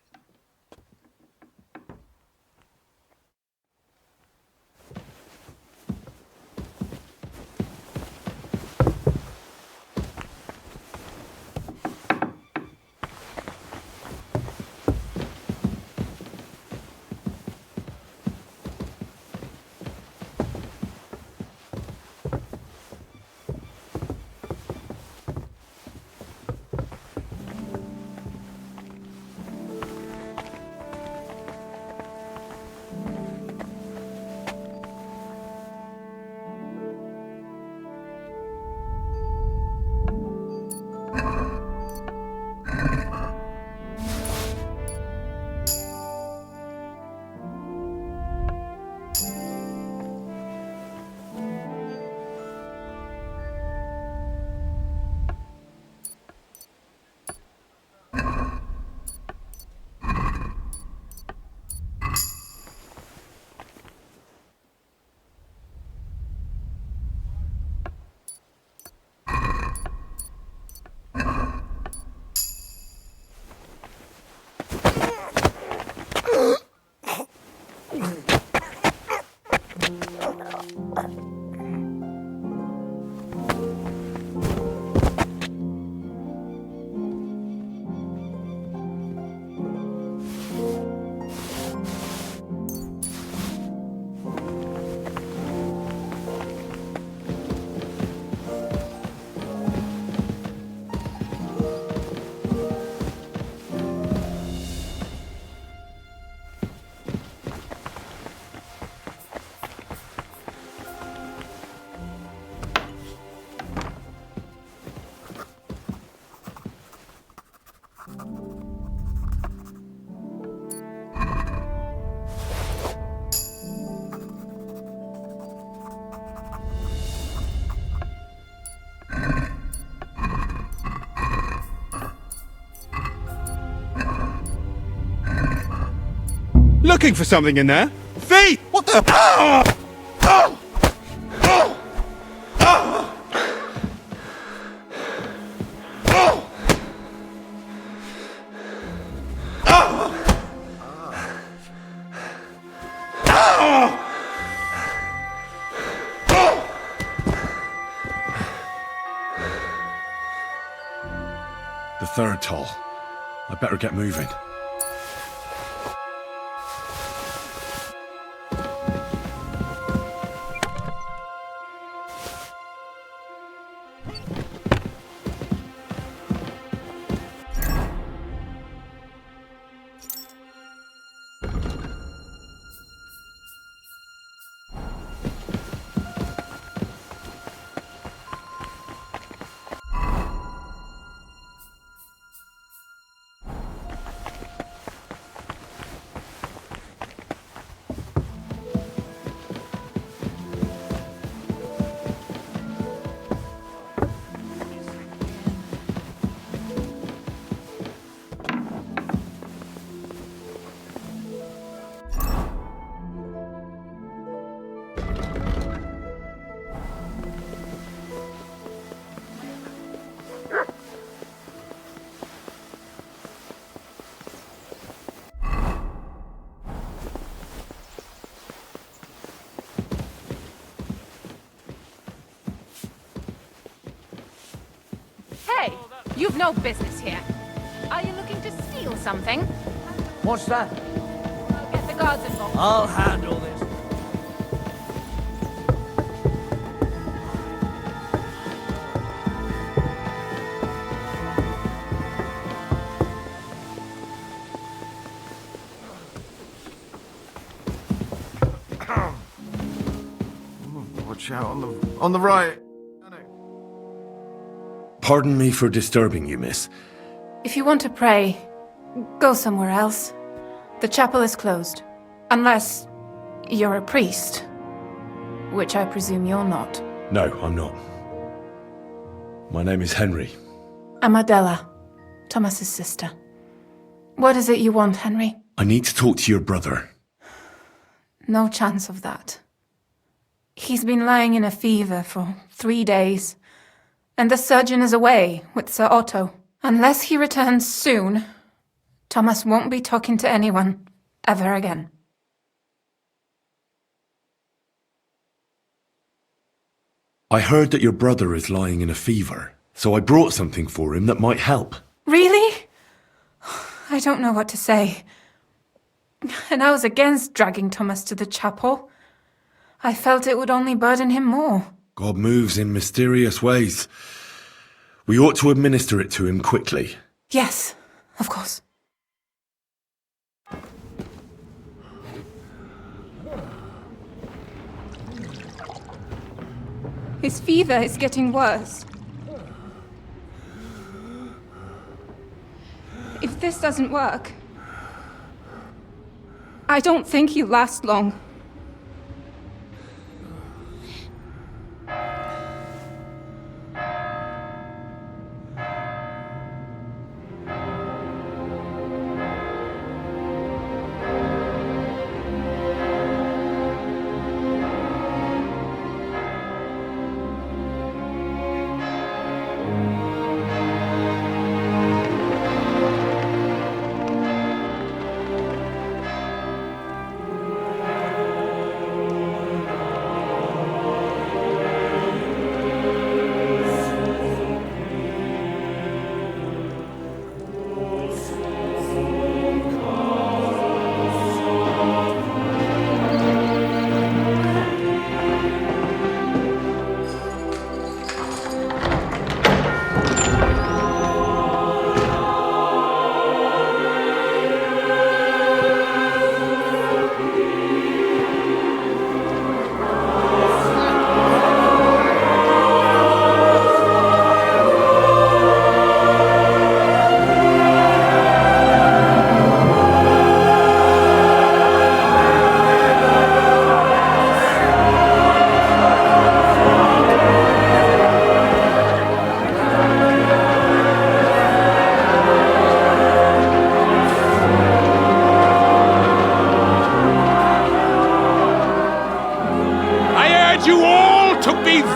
Looking for something in there? Feet! What the? The third toll. I better get moving. Hey, you've no business here. Are you looking to steal something? What's that? Get the guards involved. I'll handle this. Watch out on the right. Pardon me for disturbing you, miss. If you want to pray, go somewhere else. The chapel is closed. Unless you're a priest. Which I presume you're not. No, I'm not. My name is Henry. I'm Adela, Thomas's sister. What is it you want, Henry? I need to talk to your brother. No chance of that. He's been lying in a fever for 3 days, and the surgeon is away with Sir Otto. Unless he returns soon, Thomas won't be talking to anyone ever again. I heard that your brother is lying in a fever, so I brought something for him that might help. Really? I don't know what to say. And I was against dragging Thomas to the chapel. I felt it would only burden him more. God moves in mysterious ways. We ought to administer it to him quickly. Yes, of course. His fever is getting worse. If this doesn't work, I don't think he'll last long.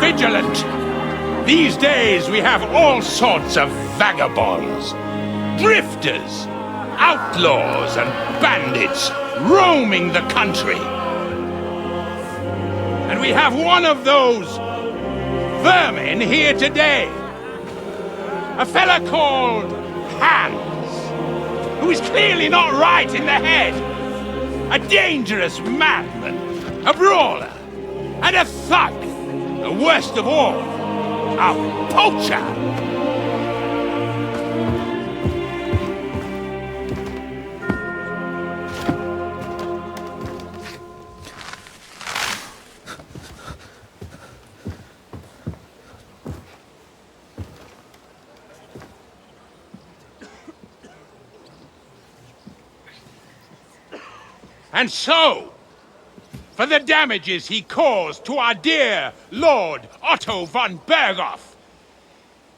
Vigilant! These days we have all sorts of vagabonds, drifters, outlaws and bandits roaming the country. And we have one of those vermin here today. A fella called Hans, who is clearly not right in the head. A dangerous madman, a brawler, and a thug. The worst of all, a poacher! And so, for the damages he caused to our dear Lord Otto von Berghoff,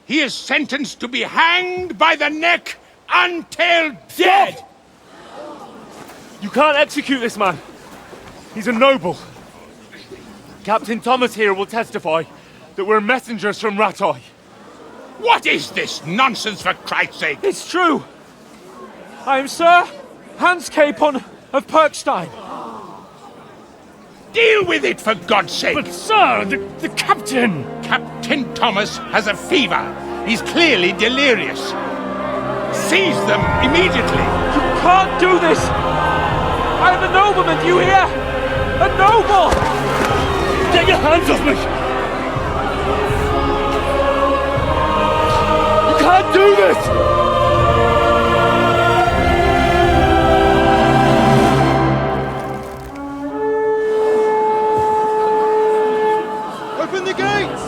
he is sentenced to be hanged by the neck until dead! Stop! You can't execute this man. He's a noble. Captain Thomas here will testify that we're messengers from Rattay. What is this nonsense, for Christ's sake? It's true. I am Sir Hans Capon of Perkstein. Deal with it, for God's sake! But, sir, the captain! Captain Thomas has a fever. He's clearly delirious. Seize them immediately. You can't do this! I am a nobleman, do you hear? A noble! Get your hands off me! You can't do this! Open the gates!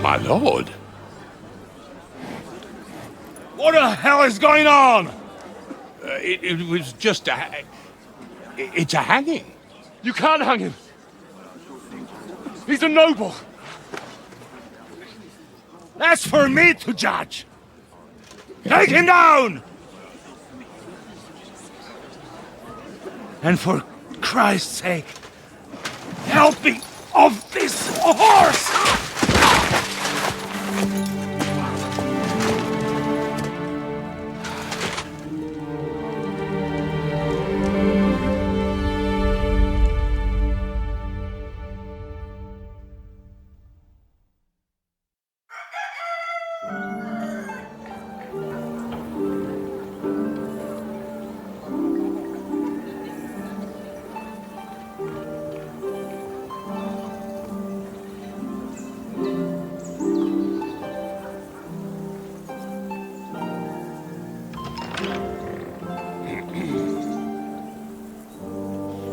My lord. What the hell is going on? It was just a... It's a hanging. You can't hang him. He's a noble. That's for me to judge. Take him down! And for Christ's sake, help me off this horse!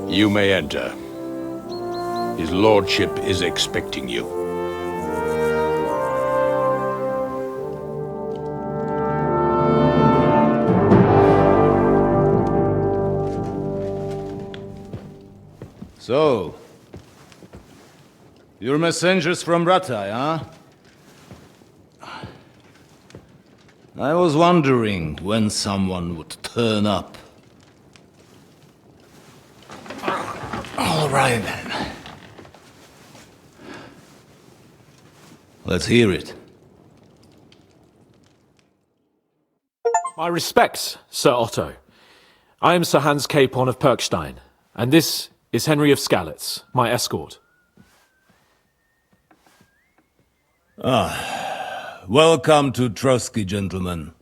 You may enter. His lordship is expecting you. So, you're messengers from Ratai, huh? I was wondering when someone would turn up. All right, then. Let's hear it. My respects, Sir Otto. I am Sir Hans Capon of Perkstein, and this is Henry of Skalitz, my escort. Welcome to Trotsky, gentlemen.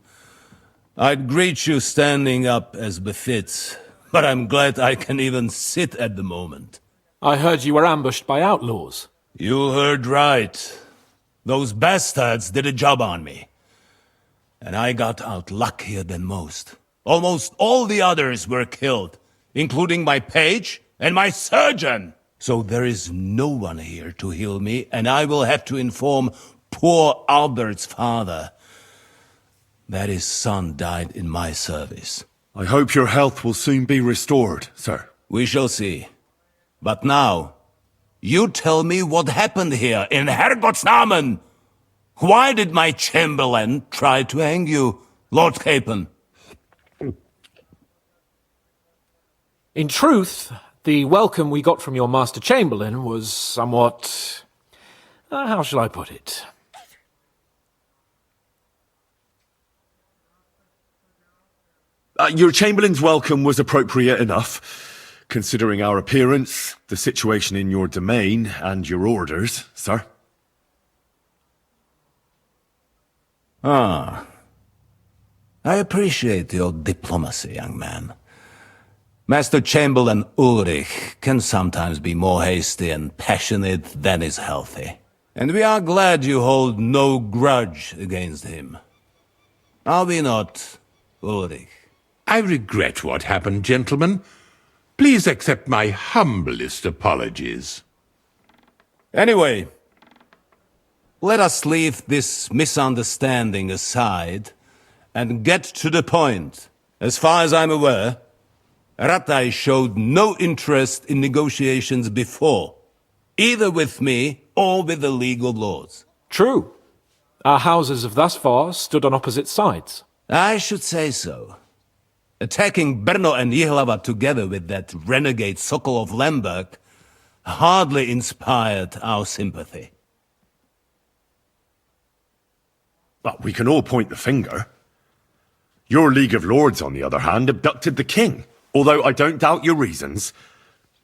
I'd greet you standing up as befits, but I'm glad I can even sit at the moment. I heard you were ambushed by outlaws. You heard right. Those bastards did a job on me. And I got out luckier than most. Almost all the others were killed, including my page and my surgeon. So there is no one here to heal me, and I will have to inform poor Albert's father that his son died in my service. I hope your health will soon be restored, sir. We shall see. But now, you tell me what happened here in Herrgottsnamen. Why did my chamberlain try to hang you, Lord Capon? In truth, the welcome we got from your Master Chamberlain was somewhat... how shall I put it? Your Chamberlain's welcome was appropriate enough, considering our appearance, the situation in your domain, and your orders, sir. I appreciate your diplomacy, young man. Master Chamberlain Ulrich can sometimes be more hasty and passionate than is healthy. And we are glad you hold no grudge against him. Are we not, Ulrich? I regret what happened, gentlemen. Please accept my humblest apologies. Anyway, let us leave this misunderstanding aside and get to the point. As far as I'm aware, Ratai showed no interest in negotiations before, either with me or with the League of Lords. True. Our houses have thus far stood on opposite sides. I should say so. Attacking Brno and Jihlava together with that renegade Sokol of Lemberg hardly inspired our sympathy. But we can all point the finger. Your League of Lords, on the other hand, abducted the king. Although I don't doubt your reasons,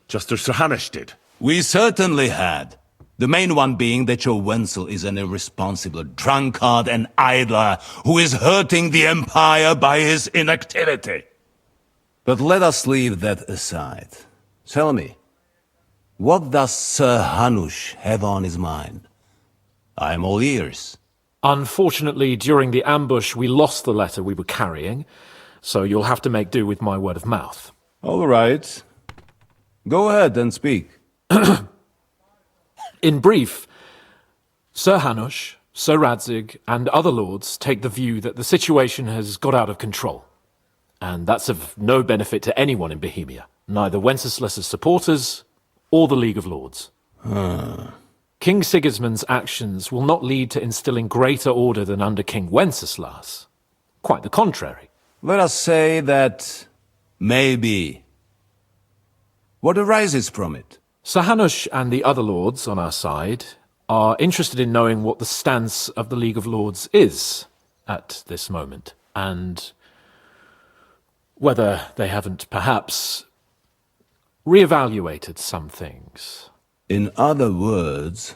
just as Sir Hanush did. We certainly had. The main one being that your Wenzel is an irresponsible drunkard and idler who is hurting the Empire by his inactivity. But let us leave that aside. Tell me, what does Sir Hanush have on his mind? I am all ears. Unfortunately, during the ambush, we lost the letter we were carrying, so you'll have to make do with my word of mouth. All right. Go ahead and speak. In brief, Sir Hanush, Sir Radzig, and other lords take the view that the situation has got out of control. And that's of no benefit to anyone in Bohemia, neither Wenceslas's supporters or the League of Lords. King Sigismund's actions will not lead to instilling greater order than under King Wenceslas. Quite the contrary. Let us say that maybe. What arises from it? Sir Hanush and the other lords on our side are interested in knowing what the stance of the League of Lords is at this moment, and whether they haven't perhaps reevaluated some things. In other words,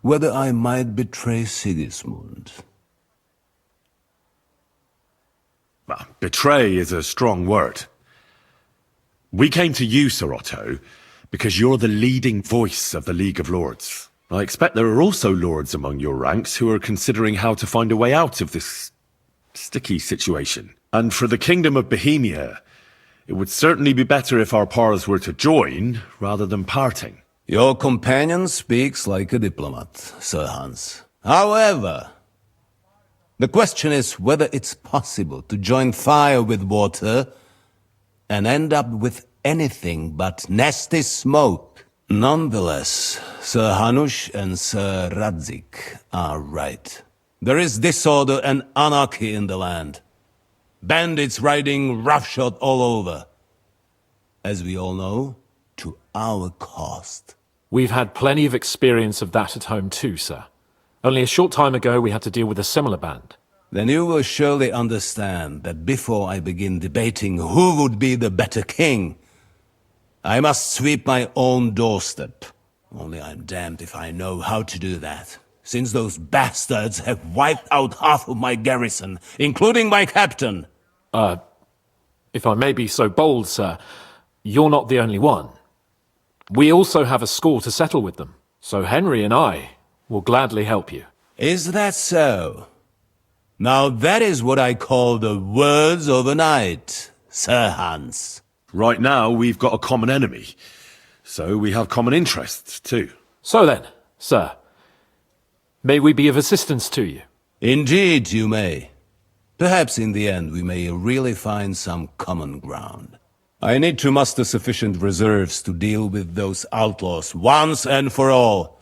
whether I might betray Sigismund. Well, betray is a strong word. We came to you, Sir Otto, because you're the leading voice of the League of Lords. I expect there are also lords among your ranks who are considering how to find a way out of this sticky situation. And for the Kingdom of Bohemia, it would certainly be better if our paths were to join rather than parting. Your companion speaks like a diplomat, Sir Hans. However, the question is whether it's possible to join fire with water and end up with anything but nasty smoke. Nonetheless, Sir Hanush and Sir Radzik are right. There is disorder and anarchy in the land. Bandits riding roughshod all over. As we all know, to our cost. We've had plenty of experience of that at home too, sir. Only a short time ago we had to deal with a similar band. Then you will surely understand that before I begin debating who would be the better king, I must sweep my own doorstep. Only I'm damned if I know how to do that, since those bastards have wiped out half of my garrison, including my captain. If I may be so bold, sir, you're not the only one. We also have a score to settle with them, so Henry and I will gladly help you. Is that so? Now that is what I call the words of a knight, Sir Hans. Right now, we've got a common enemy, so we have common interests too. So then, sir, may we be of assistance to you? Indeed you may. Perhaps in the end we may really find some common ground. I need to muster sufficient reserves to deal with those outlaws once and for all.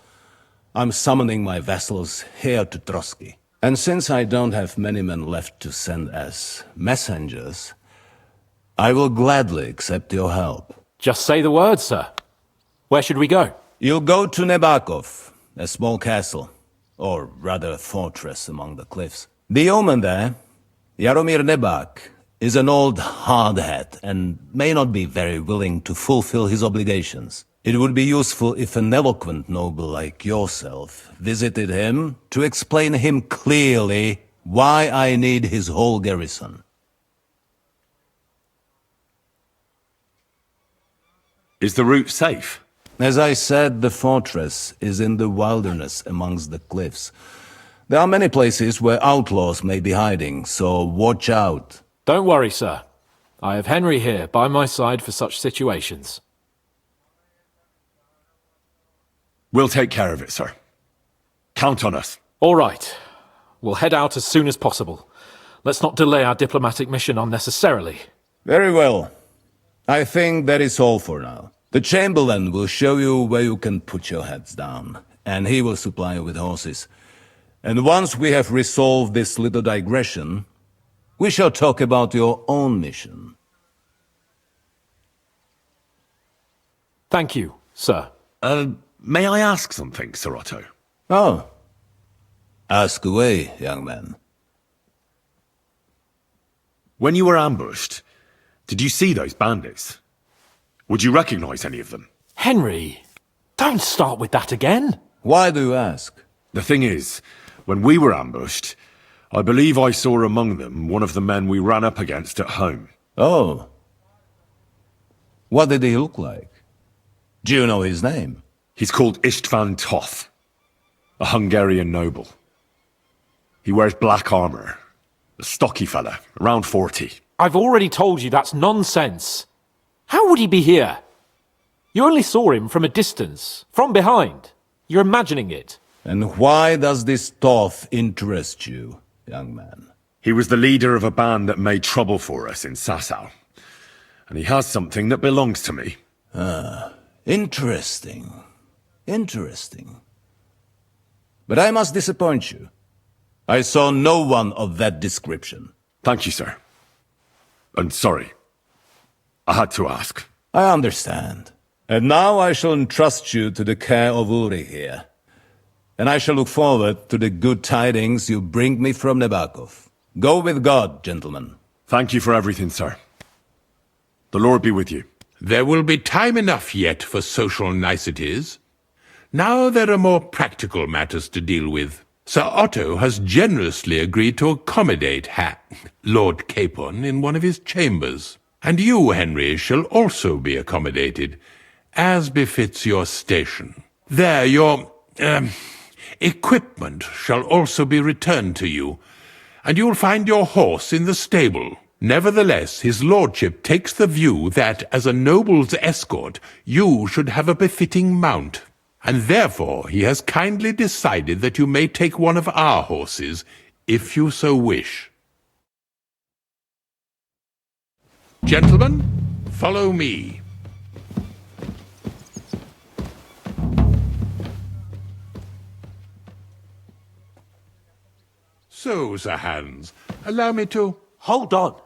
I'm summoning my vassals here to Trotsky. And since I don't have many men left to send as messengers, I will gladly accept your help. Just say the word, sir. Where should we go? You'll go to Nebakov, a small castle, or rather a fortress among the cliffs. The yeoman there, Jaromir Nebak, is an old hardhat and may not be very willing to fulfill his obligations. It would be useful if an eloquent noble like yourself visited him to explain him clearly why I need his whole garrison. Is the route safe? As I said, the fortress is in the wilderness amongst the cliffs. There are many places where outlaws may be hiding, so watch out. Don't worry, sir. I have Henry here by my side for such situations. We'll take care of it, sir. Count on us. All right. We'll head out as soon as possible. Let's not delay our diplomatic mission unnecessarily. Very well. I think that is all for now. The Chamberlain will show you where you can put your heads down, and he will supply you with horses. And once we have resolved this little digression, we shall talk about your own mission. Thank you, sir. May I ask something, Sir Otto? Oh. Ask away, young man. When you were ambushed, did you see those bandits? Would you recognize any of them? Henry, don't start with that again. Why do you ask? The thing is, when we were ambushed, I believe I saw among them one of the men we ran up against at home. Oh. What did he look like? Do you know his name? He's called Istvan Toth, a Hungarian noble. He wears black armor. A stocky fella, around 40. I've already told you that's nonsense. How would he be here? You only saw him from a distance, from behind. You're imagining it. And why does this Toth interest you, young man? He was the leader of a band that made trouble for us in Sasau. And he has something that belongs to me. Ah, interesting. Interesting. But I must disappoint you. I saw no one of that description. Thank you, sir. And sorry. I had to ask. I understand. And now I shall entrust you to the care of Uri here. And I shall look forward to the good tidings you bring me from Nebakov. Go with God, gentlemen. Thank you for everything, sir. The Lord be with you. There will be time enough yet for social niceties. Now there are more practical matters to deal with. Sir Otto has generously agreed to accommodate Lord Capon in one of his chambers. And you, Henry, shall also be accommodated, as befits your station. There, your, equipment shall also be returned to you, and you'll find your horse in the stable. Nevertheless, his lordship takes the view that, as a noble's escort, you should have a befitting mount, and therefore he has kindly decided that you may take one of our horses, if you so wish. Gentlemen, follow me. So, Sir Hans, allow me to... Hold on.